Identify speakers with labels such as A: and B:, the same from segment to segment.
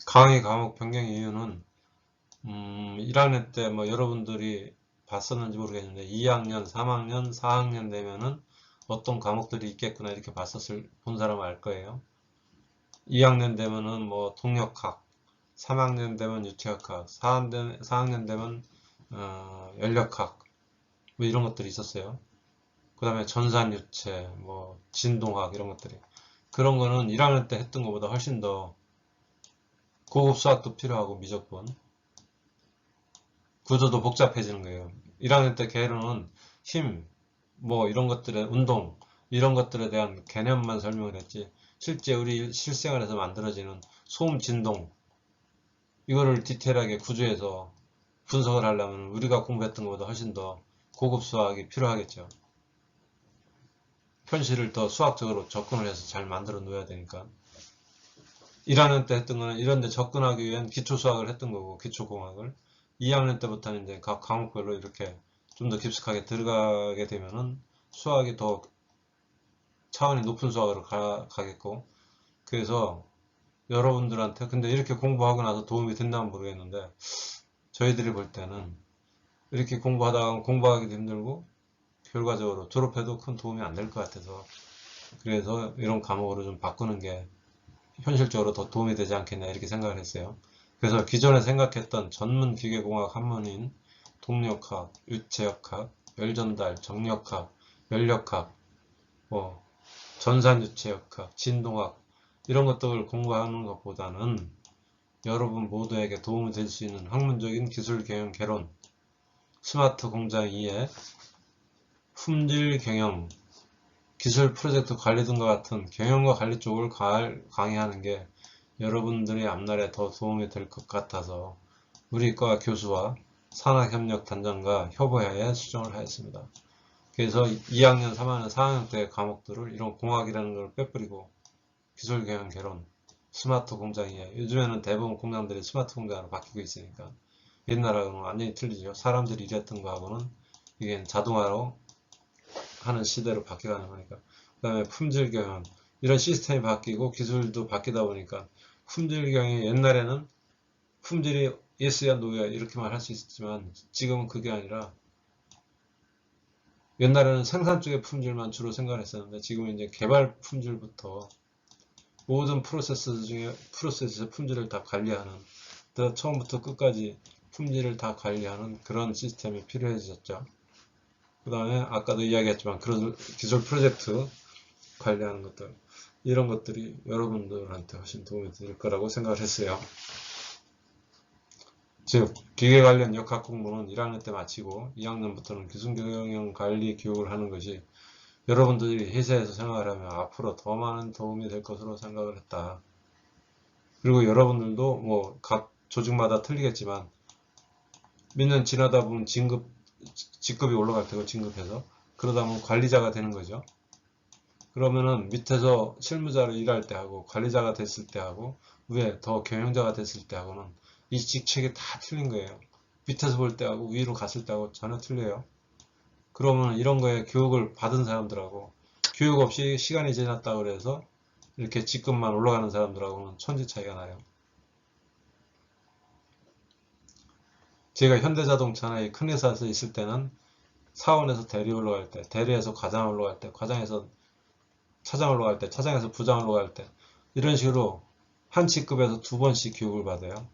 A: 강의 과목 변경 이유는 1학년 때 뭐 여러분들이 봤었는지 모르겠는데 2학년, 3학년, 4학년 되면은 어떤 과목들이 있겠구나 이렇게 본 사람은 알 거예요. 2학년 되면은 뭐 동력학, 3학년 되면 유체역학, 4학년 되면 연력학 뭐 이런 것들이 있었어요. 그 다음에 전산유체, 뭐 진동학 이런 것들이 그런 거는 1학년 때 했던 것보다 훨씬 더 고급 수학도 필요하고 미적분 구조도 복잡해지는 거예요. 1학년 때 개론은 힘, 뭐 이런 것들의 운동 이런 것들에 대한 개념만 설명을 했지 실제 우리 실생활에서 만들어지는 소음, 진동 이거를 디테일하게 구조해서 분석을 하려면 우리가 공부했던 것보다 훨씬 더 고급 수학이 필요하겠죠. 현실을 더 수학적으로 접근을 해서 잘 만들어 놓아야 되니까 1학년 때 했던 거는 이런 데 접근하기 위한 기초 수학을 했던 거고 기초공학을 2학년 때부터는 이제 각 과목별로 이렇게 좀 더 깊숙하게 들어가게 되면은 수학이 더 차원이 높은 수학으로 가겠고 그래서 여러분들한테 근데 이렇게 공부하고 나서 도움이 된다면 모르겠는데 저희들이 볼 때는 이렇게 공부하다가 공부하기도 힘들고 결과적으로 졸업해도 큰 도움이 안 될 것 같아서 그래서 이런 과목으로 좀 바꾸는 게 현실적으로 더 도움이 되지 않겠냐 이렇게 생각을 했어요. 그래서 기존에 생각했던 전문 기계공학 학문인 동력학, 유체역학, 열전달, 정력학, 연력학, 뭐 전산유체역학, 진동학 이런 것들을 공부하는 것보다는 여러분 모두에게 도움이 될 수 있는 학문적인 기술 경영 개론, 스마트 공장 이해, 품질 경영, 기술 프로젝트 관리 등과 같은 경영과 관리 쪽을 강의하는 게 여러분들의 앞날에 더 도움이 될 것 같아서 우리 과 교수와 산학협력단장과 협의하에 수정을 하였습니다. 그래서 2학년, 3학년, 4학년 때 과목들을 이런 공학이라는 걸 빼버리고 기술경영 개론, 스마트 공장이에요. 요즘에는 대부분 공장들이 스마트 공장으로 바뀌고 있으니까 옛날하고는 완전히 틀리죠. 사람들이 일했던 거하고는 이게 자동화로 하는 시대로 바뀌어가는 거니까. 그 다음에 품질 경영 이런 시스템이 바뀌고 기술도 바뀌다 보니까 품질 경영이 옛날에는 품질이 예스야 노야 이렇게만 할 수 있었지만 지금은 그게 아니라 옛날에는 생산 쪽의 품질만 주로 생각을 했었는데 지금은 이제 개발 품질부터 모든 프로세스의 품질을 다 관리하는 처음부터 끝까지 품질을 다 관리하는 그런 시스템이 필요해졌죠. 그 다음에 아까도 이야기했지만 그런 기술 프로젝트 관리하는 것들 이런 것들이 여러분들한테 훨씬 도움이 될 거라고 생각을 했어요. 즉 기계 관련 역학 공부는 1학년 때 마치고 2학년부터는 기술경영 관리 교육을 하는 것이 여러분들이 회사에서 생활을 하면 앞으로 더 많은 도움이 될 것으로 생각을 했다. 그리고 여러분들도 뭐 각 조직마다 틀리겠지만 몇 년 지나다 보면 직급이 올라갈 테고 진급해서 그러다 보면 관리자가 되는 거죠. 그러면은 밑에서 실무자로 일할 때 하고 관리자가 됐을 때 하고 위에 더 경영자가 됐을 때 하고는 이 직책이 다 틀린 거예요. 밑에서 볼 때 하고 위로 갔을 때 하고 전혀 틀려요. 그러면 이런 거에 교육을 받은 사람들하고 교육 없이 시간이 지났다고 해서 이렇게 직급만 올라가는 사람들하고는 천지 차이가 나요. 제가 현대자동차나 이 큰 회사에서 있을 때는 사원에서 대리 올라갈 때, 대리에서 과장 올라갈 때, 과장에서 차장 올라갈 때, 차장에서 부장 올라갈 때 이런 식으로 한 직급에서 두 번씩 교육을 받아요.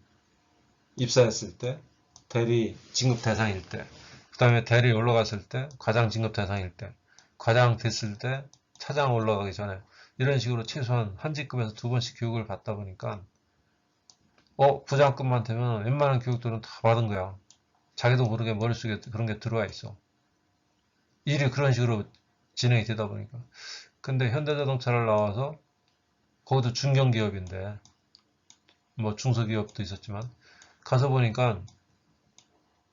A: 입사했을 때, 대리 진급 대상일 때, 그 다음에 대리 올라갔을 때, 과장 진급 대상일 때, 과장 됐을 때, 차장 올라가기 전에 이런 식으로 최소한 한 직급에서 두 번씩 교육을 받다 보니까 부장급만 되면 웬만한 교육들은 다 받은 거야. 자기도 모르게 머릿속에 그런 게 들어와 있어. 일이 그런 식으로 진행이 되다 보니까. 근데 현대자동차를 나와서 거기도 중견기업인데 뭐 중소기업도 있었지만 가서 보니까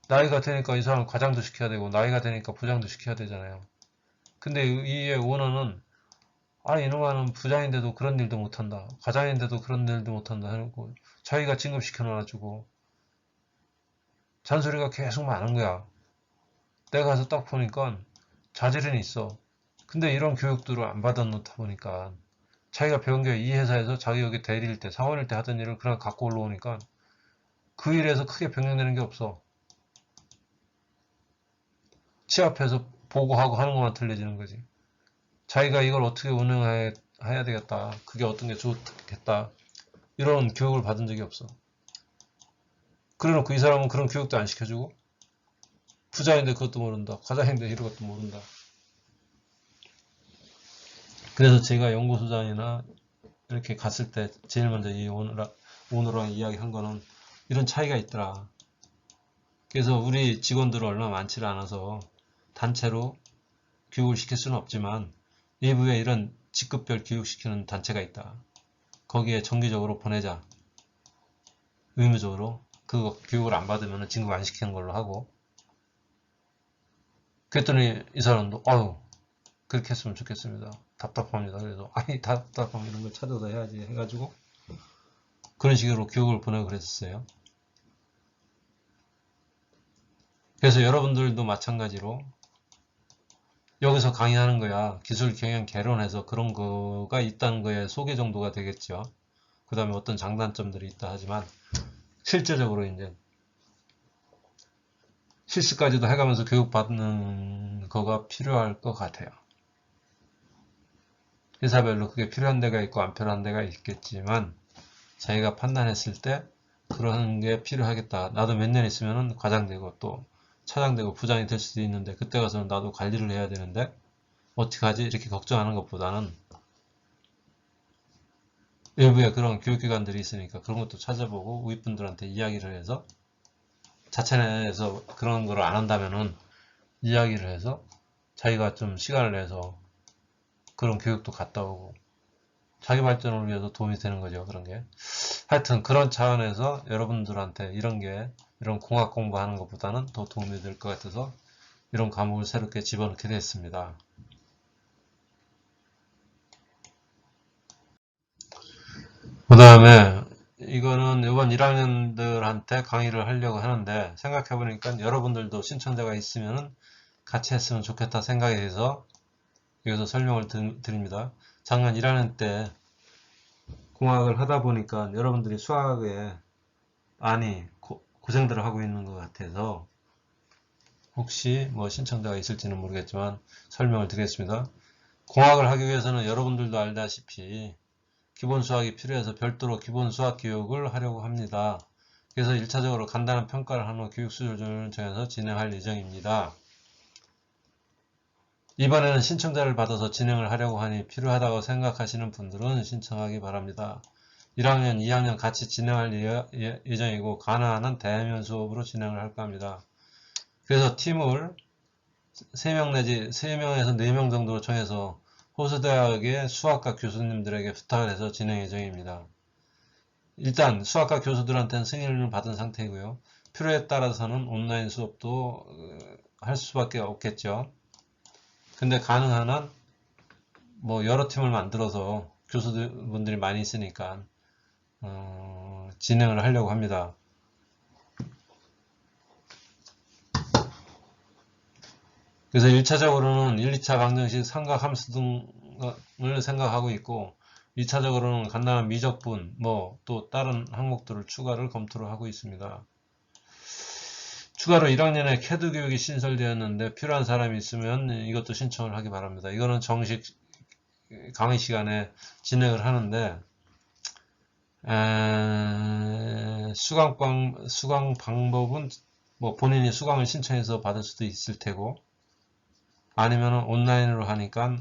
A: 나이가 되니까 이 사람 과장도 시켜야 되고 나이가 되니까 부장도 시켜야 되잖아요. 근데 이의 원어는 아니 이놈아는 부장인데도 그런 일도 못한다. 과장인데도 그런 일도 못한다. 해놓고 자기가 진급시켜 놔가지고 잔소리가 계속 많은 거야. 내가 가서 딱 보니까 자질은 있어. 근데 이런 교육들을 안 받아 놓다 보니까 자기가 배운 게 이 회사에서 자기 여기 대리일 때, 사원일 때 하던 일을 그냥 갖고 올라오니까 그 일에서 크게 변경되는 게 없어. 취업해서 보고하고 하는 것만 틀려지는 거지. 자기가 이걸 어떻게 운영해야 되겠다. 그게 어떤 게 좋겠다. 이런 교육을 받은 적이 없어. 그래놓고 이 사람은 그런 교육도 안 시켜주고, 부자인데 그것도 모른다. 과장인데 이런 것도 모른다. 그래서 제가 연구소장이나 이렇게 갔을 때 제일 먼저 이 오너랑 이야기한 거는 이런 차이가 있더라. 그래서 우리 직원들은 얼마 많지 않아서 단체로 교육을 시킬 수는 없지만 일부에 이런 직급별 교육시키는 단체가 있다. 거기에 정기적으로 보내자. 의무적으로. 그거 교육을 안 받으면 진급 안 시키는 걸로 하고. 그랬더니 이 사람도 아유 그렇게 했으면 좋겠습니다. 답답합니다. 그래서 아니 답답함 이런 걸 찾아서 해야지 해가지고 그런 식으로 교육을 보내고 그랬었어요. 그래서 여러분들도 마찬가지로 여기서 강의하는 거야. 기술 경영 개론해서 그런 거가 있다는 거에 소개 정도가 되겠죠. 그 다음에 어떤 장단점들이 있다 하지만 실제적으로 이제 실습까지도 해가면서 교육받는 거가 필요할 것 같아요. 회사별로 그게 필요한 데가 있고 안 필요한 데가 있겠지만 자기가 판단했을 때 그런 게 필요하겠다. 나도 몇 년 있으면 과장 되고 또 차장 되고 부장이 될 수도 있는데 그때 가서는 나도 관리를 해야 되는데 어떻게 하지? 이렇게 걱정하는 것보다는 일부에 그런 교육기관들이 있으니까 그런 것도 찾아보고 윗분들한테 이야기를 해서 자체 내에서 그런 걸 안 한다면은 이야기를 해서 자기가 좀 시간을 내서 그런 교육도 갔다 오고 자기 발전을 위해서 도움이 되는 거죠. 그런 게. 하여튼 그런 차원에서 여러분들한테 이런 공학 공부하는 것보다는 더 도움이 될 것 같아서 이런 과목을 새롭게 집어넣게 됐습니다. 그 다음에 이거는 이번 1학년들한테 강의를 하려고 하는데 생각해보니까 여러분들도 신청자가 있으면 같이 했으면 좋겠다 생각이 돼서 여기서 설명을 드립니다. 작년 1학년 때 공학을 하다 보니까 여러분들이 수학에 많이 고생들을 하고 있는 것 같아서 혹시 뭐 신청자가 있을지는 모르겠지만 설명을 드리겠습니다. 공학을 하기 위해서는 여러분들도 알다시피 기본 수학이 필요해서 별도로 기본 수학 교육을 하려고 합니다. 그래서 1차적으로 간단한 평가를 한 후 교육 수준을 정해서 진행할 예정입니다. 이번에는 신청자를 받아서 진행을 하려고 하니 필요하다고 생각하시는 분들은 신청하기 바랍니다. 1학년, 2학년 같이 진행할 예정이고 가능한 한 대면 수업으로 진행을 할까 합니다. 그래서 팀을 3명 내지 3명에서 4명 정도로 정해서 호수대학의 수학과 교수님들에게 부탁을 해서 진행 예정입니다. 일단 수학과 교수들한테는 승인을 받은 상태이고요. 필요에 따라서는 온라인 수업도 할 수밖에 없겠죠. 근데 가능한 한 뭐 여러 팀을 만들어서 교수분들이 많이 있으니까 진행을 하려고 합니다. 그래서 1차적으로는 1, 2차 방정식, 삼각 함수 등을 생각하고 있고 2차적으로는 간단한 미적분, 뭐 또 다른 항목들을 추가를 검토를 하고 있습니다. 추가로 1학년에 캐드 교육이 신설되었는데 필요한 사람이 있으면 이것도 신청을 하기 바랍니다. 이거는 정식 강의 시간에 진행을 하는데 수강 방법은 뭐 본인이 수강을 신청해서 받을 수도 있을 테고 아니면 온라인으로 하니까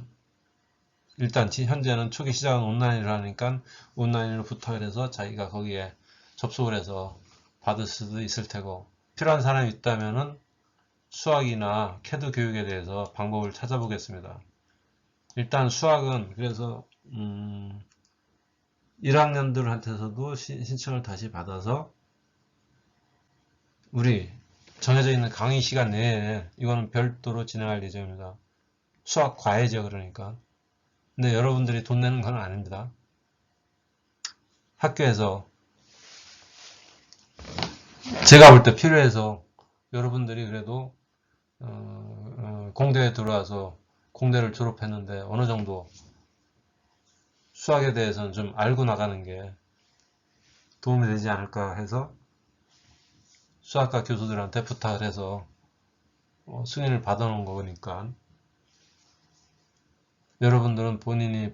A: 일단 현재는 초기 시작은 온라인으로 하니까 온라인으로 부탁을 해서 자기가 거기에 접속을 해서 받을 수도 있을 테고 필요한 사람이 있다면은 수학이나 캐드 교육에 대해서 방법을 찾아보겠습니다. 일단 수학은 그래서 1학년들한테서도 신청을 다시 받아서 우리 정해져 있는 강의 시간 내에 이거는 별도로 진행할 예정입니다. 수학 과외죠, 그러니까. 근데 여러분들이 돈 내는 건 아닙니다. 학교에서 제가 볼 때 필요해서 여러분들이 그래도 공대에 들어와서 공대를 졸업했는데 어느 정도 수학에 대해서는 좀 알고 나가는 게 도움이 되지 않을까 해서 수학과 교수들한테 부탁을 해서 승인을 받아놓은 거니까 여러분들은 본인이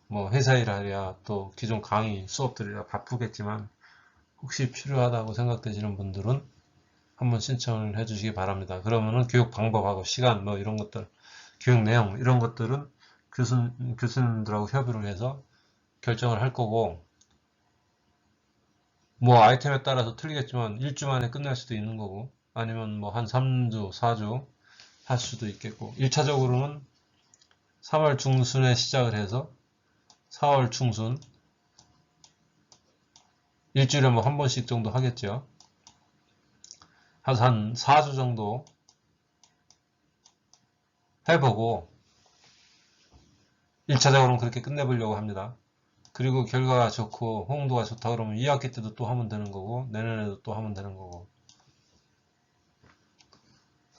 A: 뭐 회사 일하랴 또 기존 강의 수업들이라 바쁘겠지만 혹시 필요하다고 생각되시는 분들은 한번 신청을 해 주시기 바랍니다. 그러면은 교육 방법하고 시간 뭐 이런 것들 교육 내용 이런 것들은 교수님들하고 협의를 해서 결정을 할 거고 뭐 아이템에 따라서 틀리겠지만 1주 만에 끝날 수도 있는 거고 아니면 뭐 한 3주 4주 할 수도 있겠고 1차적으로는 3월 중순에 시작을 해서 4월 중순 일주일에 뭐 한 번씩 정도 하겠죠. 한 4주 정도 해보고 1차적으로는 그렇게 끝내보려고 합니다. 그리고 결과가 좋고 호응도가 좋다 그러면 2학기 때도 또 하면 되는 거고 내년에도 또 하면 되는 거고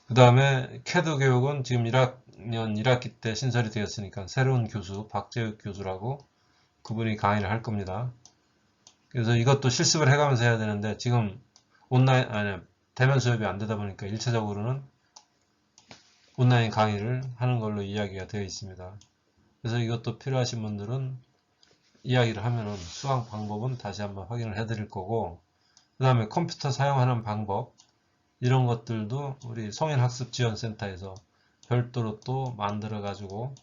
A: 그 다음에 캐드 교육은 지금 1학년 1학기 때 신설이 되었으니까 새로운 교수 박재욱 교수라고 그분이 강의를 할 겁니다. 그래서 이것도 실습을 해가면서 해야 되는데 지금 온라인 아니 대면 수업이 안 되다 보니까 1차적으로는 온라인 강의를 하는 걸로 이야기가 되어 있습니다. 그래서 이것도 필요하신 분들은 이야기를 하면은 수강 방법은 다시 한번 확인을 해 드릴 거고 그 다음에 컴퓨터 사용하는 방법 이런 것들도 우리 성인학습지원센터에서 별도로 또 만들어 가지고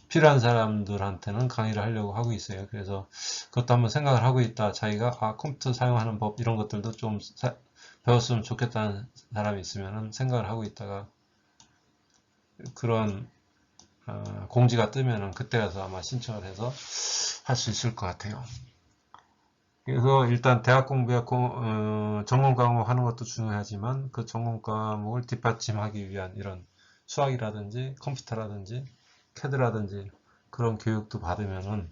A: 필요한 사람들한테는 강의를 하려고 하고 있어요. 그래서 그것도 한번 생각을 하고 있다. 자기가 컴퓨터 사용하는 법 이런 것들도 좀 배웠으면 좋겠다는 사람이 있으면 생각을 하고 있다가 그런 공지가 뜨면은 그때 가서 아마 신청을 해서 할 수 있을 것 같아요. 그래서 일단 대학 공부에 전공 과목 하는 것도 중요하지만 그 전공 과목을 뒷받침하기 위한 이런 수학이라든지 컴퓨터라든지 캐드라든지 그런 교육도 받으면은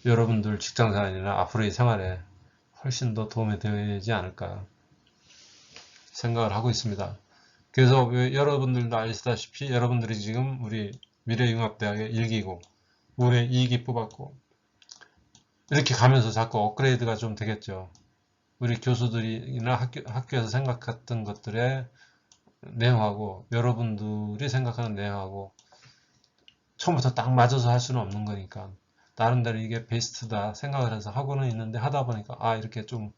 A: 여러분들 직장생활이나 앞으로의 생활에 훨씬 더 도움이 되지 않을까 생각을 하고 있습니다. 그래서 여러분들도 아시다시피 여러분들이 지금 우리 미래융합대학의 1기고 올해 2기 뽑았고 이렇게 가면서 자꾸 업그레이드가 좀 되겠죠. 우리 교수들이나 학교에서 생각했던 것들의 내용하고 여러분들이 생각하는 내용하고 처음부터 딱 맞아서 할 수는 없는 거니까 나름대로 이게 베스트다 생각을 해서 하고는 있는데 하다 보니까 이렇게 좀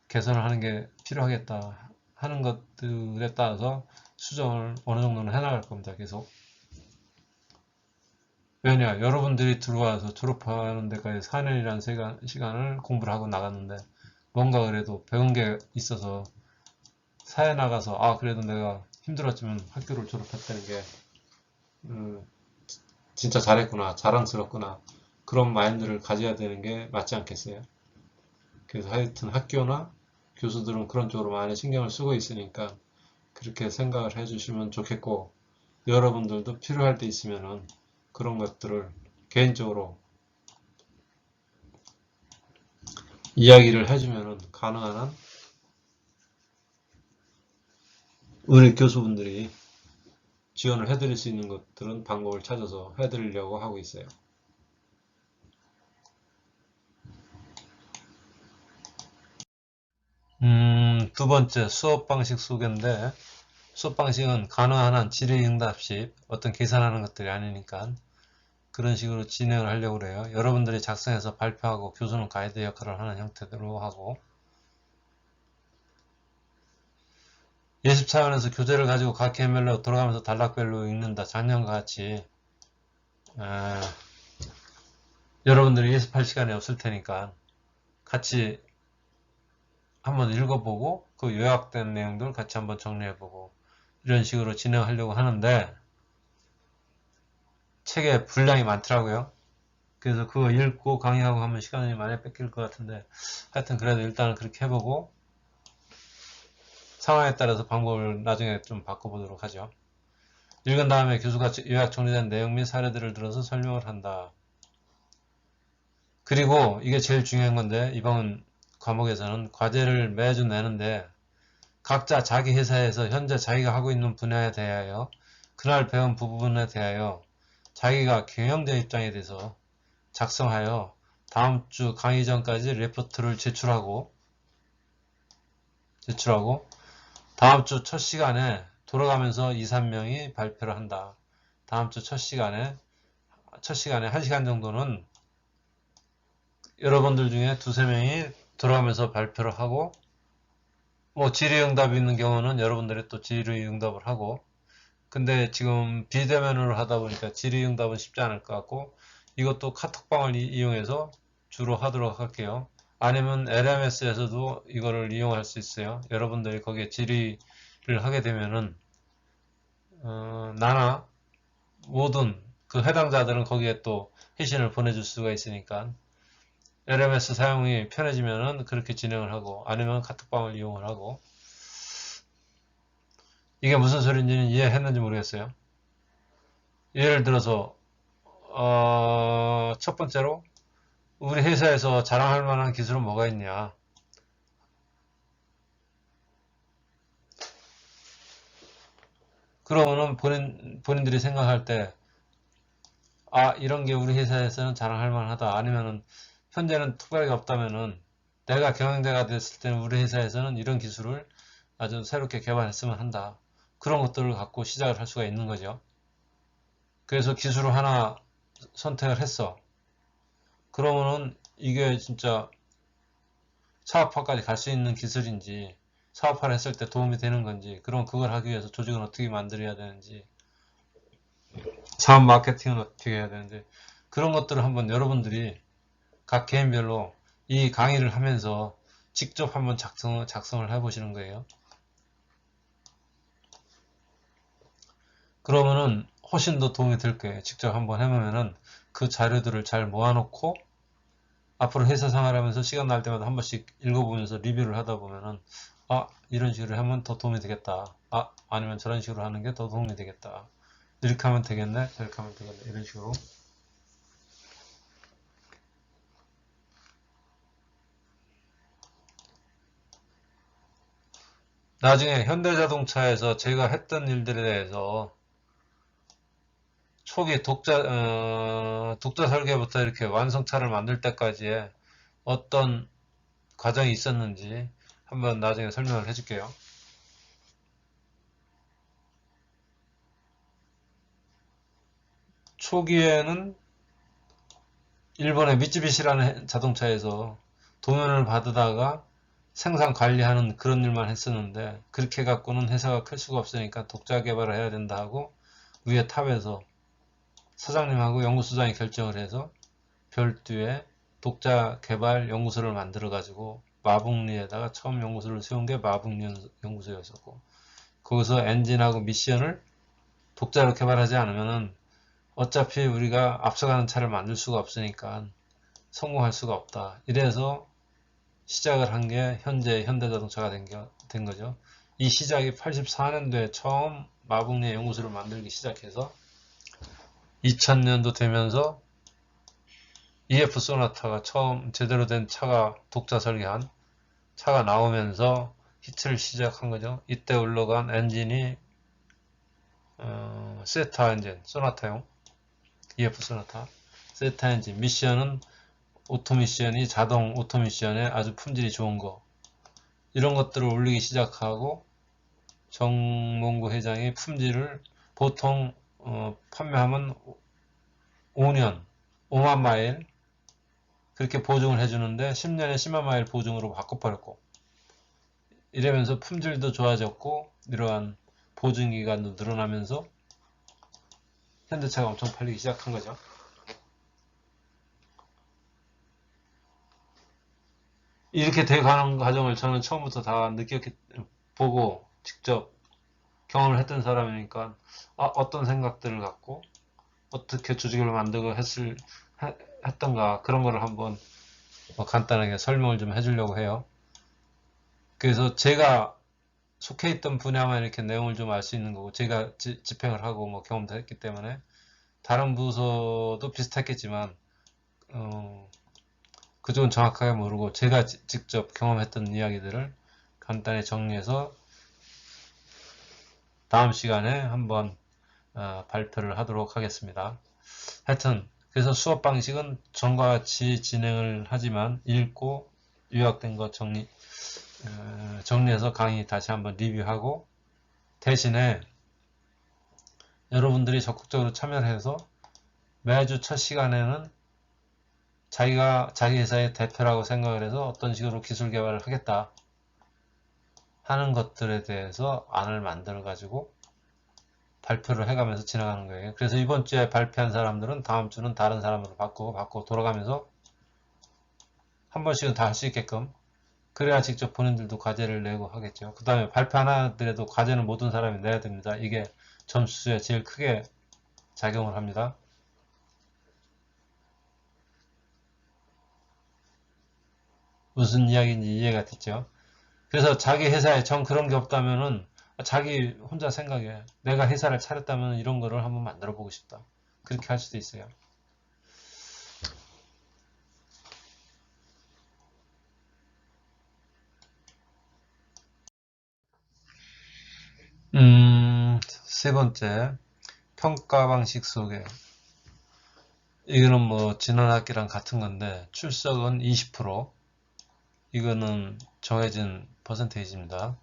A: 개선을 하는 게 필요하겠다 하는 것들에 따라서 수정을 어느 정도는 해나갈 겁니다. 계속. 왜냐 여러분들이 들어와서 졸업하는 데까지 4년이라는 시간을 공부를 하고 나갔는데 뭔가 그래도 배운 게 있어서 사회 나가서 그래도 내가 힘들었지만 학교를 졸업했다는 게 진짜 잘했구나 자랑스럽구나 그런 마인드를 가져야 되는 게 맞지 않겠어요? 그래서 하여튼 학교나 교수들은 그런 쪽으로 많이 신경을 쓰고 있으니까 그렇게 생각을 해주시면 좋겠고 여러분들도 필요할 때 있으면은 그런 것들을 개인적으로 이야기를 해주면은 가능한 한 우리 교수분들이 지원을 해드릴 수 있는 것들은 방법을 찾아서 해드리려고 하고 있어요. 두 번째 수업 방식 소개인데 수업 방식은 가능한 한 질의응답식 어떤 계산하는 것들이 아니니까 그런 식으로 진행을 하려고 그래요. 여러분들이 작성해서 발표하고 교수는 가이드 역할을 하는 형태로 하고 예습 차원에서 교재를 가지고 각 개별로 돌아가면서 단락별로 읽는다. 작년과 같이 여러분들이 예습할 시간이 없을 테니까 같이 한번 읽어보고 그 요약된 내용들 같이 한번 정리해보고 이런 식으로 진행하려고 하는데 책에 분량이 많더라고요. 그래서 그거 읽고 강의하고 하면 시간이 많이 뺏길 것 같은데 하여튼 그래도 일단은 그렇게 해보고 상황에 따라서 방법을 나중에 좀 바꿔보도록 하죠. 읽은 다음에 교수가 요약 정리된 내용 및 사례들을 들어서 설명을 한다. 그리고 이게 제일 중요한 건데 이번 과목에서는 과제를 매주 내는데 각자 자기 회사에서 현재 자기가 하고 있는 분야에 대하여 그날 배운 부분에 대하여 자기가 경영자 입장에 대해서 작성하여 다음 주 강의 전까지 레포트를 제출하고 다음 주 첫 시간에 돌아가면서 2, 3명이 발표를 한다. 다음 주 첫 시간에 1시간 정도는 여러분들 중에 2, 3명이 돌아가면서 발표를 하고 뭐 질의응답이 있는 경우는 여러분들이 또 질의응답을 하고 근데 지금 비대면으로 하다 보니까 질의응답은 쉽지 않을 것 같고 이것도 카톡방을 이용해서 주로 하도록 할게요. 아니면 LMS에서도 이거를 이용할 수 있어요. 여러분들이 거기에 질의를 하게 되면은 나나 모든 그 해당자들은 거기에 또 회신을 보내줄 수가 있으니까 LMS 사용이 편해지면은 그렇게 진행을 하고 아니면 카톡방을 이용을 하고 이게 무슨 소리인지는 이해했는지 모르겠어요. 예를 들어서 첫 번째로 우리 회사에서 자랑할 만한 기술은 뭐가 있냐. 그러면은 본인들이 생각할 때 이런 게 우리 회사에서는 자랑할 만하다. 아니면은 현재는 특별하게 없다면은 내가 경영자가 됐을 때는 우리 회사에서는 이런 기술을 아주 새롭게 개발했으면 한다. 그런 것들을 갖고 시작을 할 수가 있는 거죠. 그래서 기술을 하나 선택을 했어. 그러면은 이게 진짜 사업화까지 갈 수 있는 기술인지 사업화를 했을 때 도움이 되는 건지 그럼 그걸 하기 위해서 조직은 어떻게 만들어야 되는지 사업 마케팅은 어떻게 해야 되는지 그런 것들을 한번 여러분들이 각 개인별로 이 강의를 하면서 직접 한번 작성을 해보시는 거예요. 그러면은 훨씬 더 도움이 될 거예요. 직접 한번 해보면은 그 자료들을 잘 모아놓고 앞으로 회사 생활하면서 시간 날 때마다 한 번씩 읽어보면서 리뷰를 하다 보면은 이런 식으로 하면 더 도움이 되겠다. 아니면 저런 식으로 하는 게 더 도움이 되겠다. 이렇게 하면 되겠네. 저렇게 하면 되겠네. 이런 식으로. 나중에 현대자동차에서 제가 했던 일들에 대해서 초기 독자 설계부터 이렇게 완성차를 만들 때까지의 어떤 과정이 있었는지 한번 나중에 설명을 해줄게요. 초기에는 일본의 미쯔비시라는 자동차에서 도면을 받으다가 생산 관리하는 그런 일만 했었는데 그렇게 갖고는 회사가 클 수가 없으니까 독자 개발을 해야 된다 하고 위에 탑에서 사장님하고 연구소장이 결정을 해서 별도의 독자 개발 연구소를 만들어 가지고 마북리에다가 처음 연구소를 세운 게 마북리 연구소였었고 거기서 엔진하고 미션을 독자로 개발하지 않으면은 어차피 우리가 앞서가는 차를 만들 수가 없으니까 성공할 수가 없다. 이래서 시작을 한 게 현재 현대자동차가 된 거죠. 이 시작이 84년도에 처음 마북리 연구소를 만들기 시작해서 2000년도 되면서 EF 소나타가 처음 제대로 된 차가 독자 설계한 차가 나오면서 히트를 시작한 거죠. 이때 올라간 엔진이 세타 엔진, 소나타용 EF 소나타 세타 엔진 미션은 오토미션이 자동 오토미션에 아주 품질이 좋은 거 이런 것들을 올리기 시작하고 정몽구 회장이 품질을 보통 판매하면 5년 5만 마일 그렇게 보증을 해주는데 10년에 10만 마일 보증으로 바꿔버렸고 이러면서 품질도 좋아졌고 이러한 보증기간도 늘어나면서 현대차가 엄청 팔리기 시작한 거죠. 이렇게 돼가는 과정을 저는 처음부터 다 보고 직접 경험을 했던 사람이니까 어떤 생각들을 갖고 어떻게 조직을 만들고 했던가 그런 거를 한번 간단하게 설명을 좀 해주려고 해요. 그래서 제가 속해 있던 분야만 이렇게 내용을 좀 알 수 있는 거고 제가 집행을 하고 뭐 경험도 했기 때문에 다른 부서도 비슷했겠지만 그쪽은 정확하게 모르고 제가 직접 경험했던 이야기들을 간단히 정리해서 다음 시간에 한번 발표를 하도록 하겠습니다. 하여튼 그래서 수업 방식은 전과 같이 진행을 하지만 읽고 요약된 것 정리해서 강의 다시 한번 리뷰하고, 대신에 여러분들이 적극적으로 참여를 해서 매주 첫 시간에는 자기가 자기 회사의 대표라고 생각을 해서 어떤 식으로 기술 개발을 하겠다 하는 것들에 대해서 안을 만들어 가지고 발표를 해가면서 지나가는 거예요. 그래서 이번 주에 발표한 사람들은 다음 주는 다른 사람으로 바꾸고 돌아가면서 한 번씩은 다 할 수 있게끔, 그래야 직접 본인들도 과제를 내고 하겠죠. 그 다음에 발표 하나 하더라도 과제는 모든 사람이 내야 됩니다. 이게 점수에 제일 크게 작용을 합니다. 무슨 이야기인지 이해가 됐죠? 그래서 자기 회사에 정 그런 게 없다면은 자기 혼자 생각해. 내가 회사를 차렸다면 이런 거를 한번 만들어 보고 싶다. 그렇게 할 수도 있어요. 세 번째, 평가 방식 소개. 이거는 뭐 지난 학기랑 같은 건데, 출석은 20%. 이거는 정해진 퍼센테이지입니다.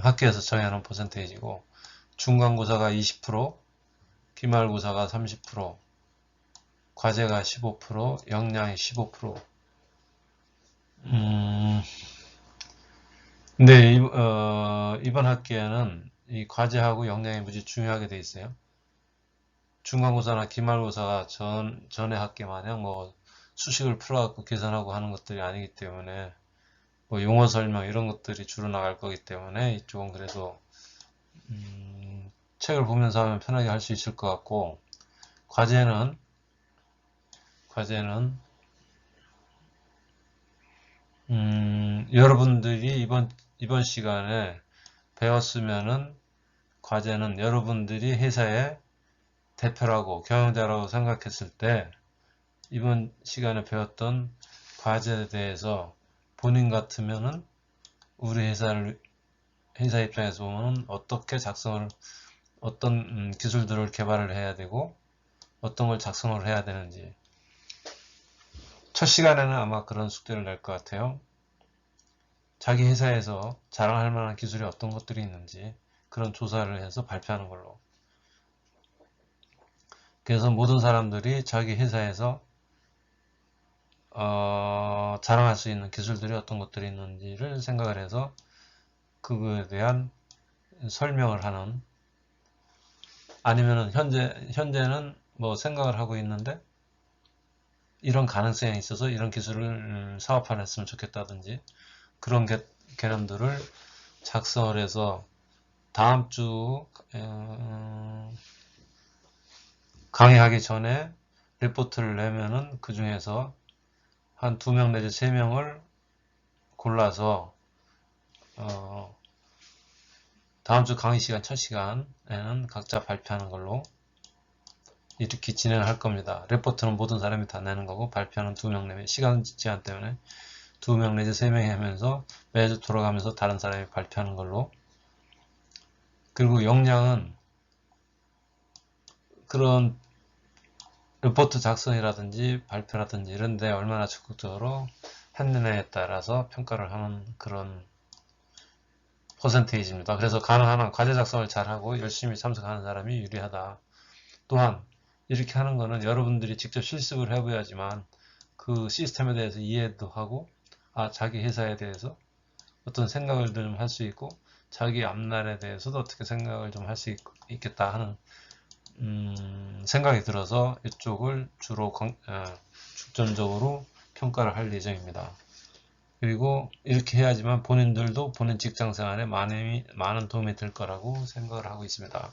A: 학교에서 정해놓은 퍼센테이지고, 중간고사가 20%, 기말고사가 30%, 과제가 15%, 역량이 15%. 근데 이번 학기에는 이 과제하고 역량이 무지 중요하게 돼 있어요. 중간고사나 기말고사가 전에 학기 마냥 뭐 수식을 풀어갖고 계산하고 하는 것들이 아니기 때문에, 뭐 용어 설명 이런 것들이 주로 나갈 거기 때문에 이쪽은 그래도 책을 보면서 하면 편하게 할 수 있을 것 같고, 과제는 여러분들이 이번 시간에 배웠으면은, 과제는 여러분들이 회사의 대표라고 경영자라고 생각했을 때 이번 시간에 배웠던 과제에 대해서 본인 같으면은 우리 회사 입장에서 보면 어떻게 어떤 기술들을 개발을 해야 되고 어떤 걸 작성을 해야 되는지, 첫 시간에는 아마 그런 숙제를 낼 것 같아요. 자기 회사에서 자랑할 만한 기술이 어떤 것들이 있는지 그런 조사를 해서 발표하는 걸로. 그래서 모든 사람들이 자기 회사에서 자랑할 수 있는 기술들이 어떤 것들이 있는지를 생각을 해서 그거에 대한 설명을 하는, 아니면은 현재는 뭐 생각을 하고 있는데 이런 가능성이 있어서 이런 기술을 사업화했으면 좋겠다든지 그런 개념들을 작성을 해서 다음 주 강의하기 전에 리포트를 내면은 그 중에서 한 2명 내지 3명을 골라서 다음 주 강의 시간 첫 시간에는 각자 발표하는 걸로 이렇게 진행을 할 겁니다. 레포트는 모든 사람이 다 내는 거고, 발표는 2명 내면 시간 제한 때문에 2명 내지 3명이 하면서 매주 돌아가면서 다른 사람이 발표하는 걸로. 그리고 역량은 그런 레포트 작성이라든지 발표라든지 이런데 얼마나 적극적으로 했느냐에 따라서 평가를 하는 그런 퍼센테이지입니다. 그래서 가능한 한 과제 작성을 잘하고 열심히 참석하는 사람이 유리하다. 또한 이렇게 하는 거는 여러분들이 직접 실습을 해봐야지만 그 시스템에 대해서 이해도 하고, 자기 회사에 대해서 어떤 생각을 좀 할 수 있고, 자기 앞날에 대해서도 어떻게 생각을 좀 할 수 있겠다 하는 생각이 들어서 이쪽을 주로 중점적으로 평가를 할 예정입니다. 그리고 이렇게 해야지만 본인들도 본인 직장 생활에 많은 도움이 될 거라고 생각을 하고 있습니다.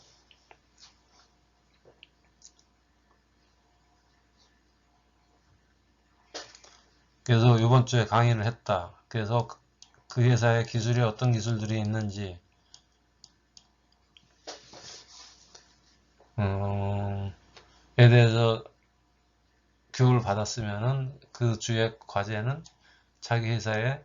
A: 그래서 이번 주에 강의를 했다. 그래서 그 회사의 기술이 어떤 기술들이 있는지 에 대해서 교육을 받았으면은 그 주의 과제는 자기 회사에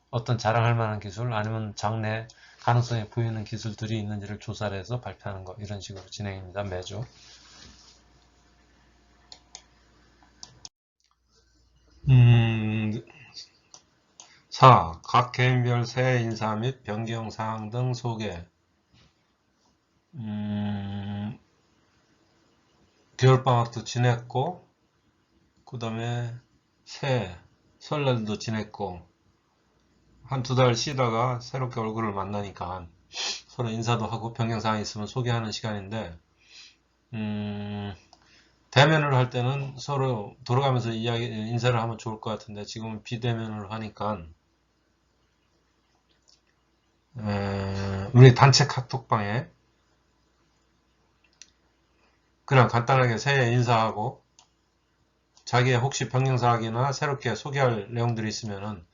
A: 어떤 자랑할 만한 기술, 아니면 장래 가능성에 보이는 기술들이 있는지를 조사를 해서 발표하는 거, 이런 식으로 진행입니다. 매주. 4. 각 개인별 새해 인사 및 변경 사항 등 소개. 겨울방학도 지냈고, 그 다음에 새해, 설날도 지냈고, 한 두 달 쉬다가 새롭게 얼굴을 만나니까 서로 인사도 하고 변경사항이 있으면 소개하는 시간인데, 대면을 할 때는 서로 돌아가면서 인사를 하면 좋을 것 같은데, 지금은 비대면으로 하니까, 우리 단체 카톡방에 그냥 간단하게 새해 인사하고, 자기의 혹시 변경사항이나 새롭게 소개할 내용들이 있으면은,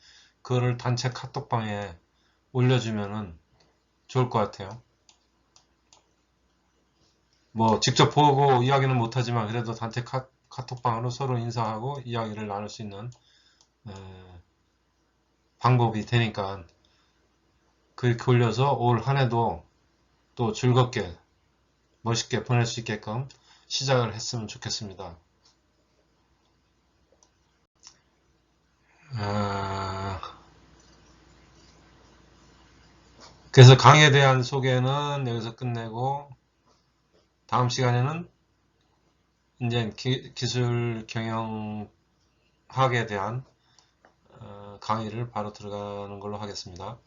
A: 그거를 단체 카톡방에 올려주면은 좋을 것 같아요. 뭐 직접 보고 이야기는 못하지만 그래도 단체 카톡방으로 서로 인사하고 이야기를 나눌 수 있는 방법이 되니까 그렇게 올려서 올 한해도 또 즐겁게 멋있게 보낼 수 있게끔 시작을 했으면 좋겠습니다. 그래서 강의에 대한 소개는 여기서 끝내고 다음 시간에는 이제 기술 경영학에 대한 강의를 바로 들어가는 걸로 하겠습니다.